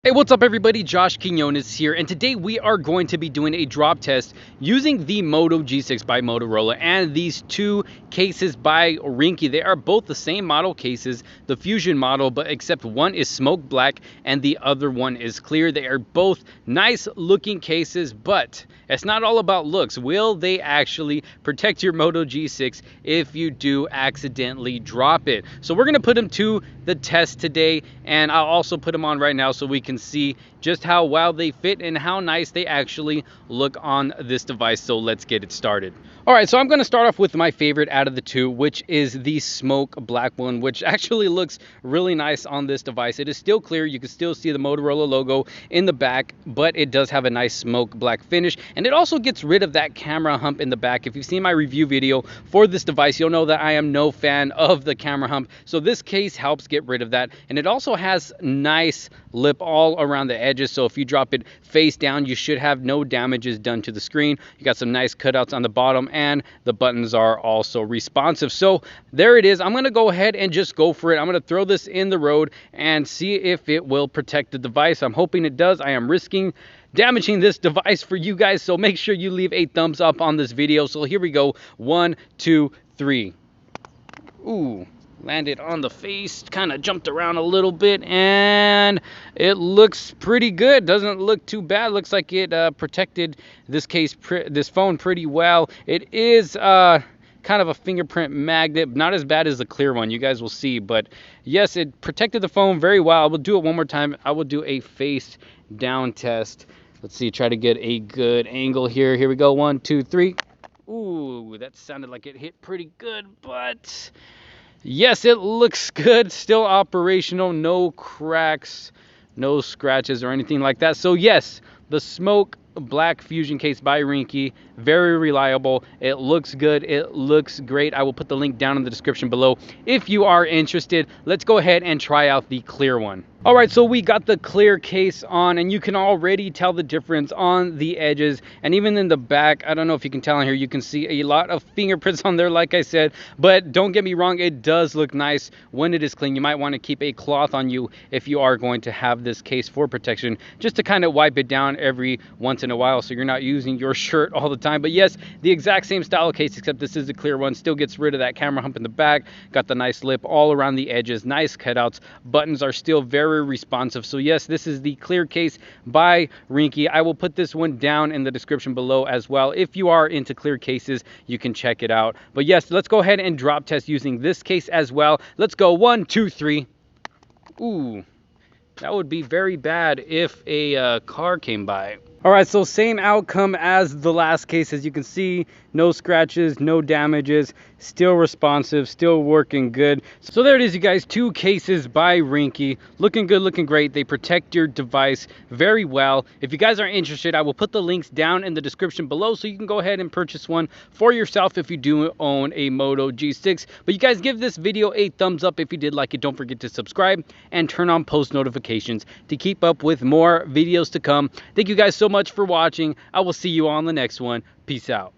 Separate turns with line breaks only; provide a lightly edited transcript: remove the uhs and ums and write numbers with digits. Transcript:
Hey, what's up everybody? Josh Quinones here, and today we are going to be doing a drop test using the Moto G6 by Motorola and these two cases by Ringke. They are both the same model cases, the Fusion model, but except one is smoke black and the other one is clear. They are both nice looking cases, but it's not all about looks. Will they actually protect your Moto G6 if you do accidentally drop it? So we're gonna put them to the test today, and I'll also put them on right now so we can see just how well they fit and how nice they actually look on this device. So let's get it started. All right, so I'm going to start off with my favorite out of the two, which is the smoke black one, which actually looks really nice on this device. It is still clear. You can still see the Motorola logo in the back, but it does have a nice smoke black finish, and it also gets rid of that camera hump in the back. If you've seen my review video for this device, you'll know that I am no fan of the camera hump, so this case helps get rid of that. And it also has nice lip all around the edges, so if you drop it face down, you should have no damages done to the screen. You got some nice cutouts on the bottom, and the buttons are also responsive. So there it is. I'm going to go ahead and just go for it. I'm going to throw this in the road and see if it will protect the device. I'm hoping it does. I am risking damaging this device for you guys, so make sure you leave a thumbs up on this video. So here we go. 1, 2, 3. Ooh, landed on the face, kind of jumped around a little bit, and it looks pretty good. Doesn't look too bad. Looks like it protected this phone pretty well. It is kind of a fingerprint magnet, not as bad as the clear one, you guys will see, but yes, it protected the phone very well. I will do it one more time. I will do a face down test. Let's see, try to get a good angle here. Here we go. 1, 2, 3. Ooh, that sounded like it hit pretty good, but yes, it looks good. Still operational, no cracks, no scratches or anything like that. So yes, the smoke black Fusion case by Ringke, very reliable. It looks good. It looks great. I will put the link down in the description below if you are interested. Let's go ahead and try out the clear one. All right, so we got the clear case on, and you can already tell the difference on the edges and even in the back. I don't know if you can tell in here, you can see a lot of fingerprints on there, like I said, but don't get me wrong, it does look nice when it is clean. You might want to keep a cloth on you if you are going to have this case for protection, just to kind of wipe it down every once in a while so you're not using your shirt all the time. But yes, the exact same style case, except this is a clear one. Still gets rid of that camera hump in the back, got the nice lip all around the edges, nice cutouts, buttons are still very responsive. So yes, this is the clear case by Ringke. I will put this one down in the description below as well. If you are into clear cases, you can check it out. But yes, let's go ahead and drop test using this case as well. Let's go. 1, 2, 3. Ooh, that would be very bad if a car came by. All right, so same outcome as the last case. As you can see, no scratches, no damages, still responsive, still working good. So there it is, you guys, two cases by Ringke. Looking good, looking great. They protect your device very well. If you guys are interested, I will put the links down in the description below so you can go ahead and purchase one for yourself if you do own a Moto G6. But you guys, give this video a thumbs up if you did like it. Don't forget to subscribe and turn on post notifications to keep up with more videos to come. Thank you guys so much for watching. I will see you on the next one. Peace out.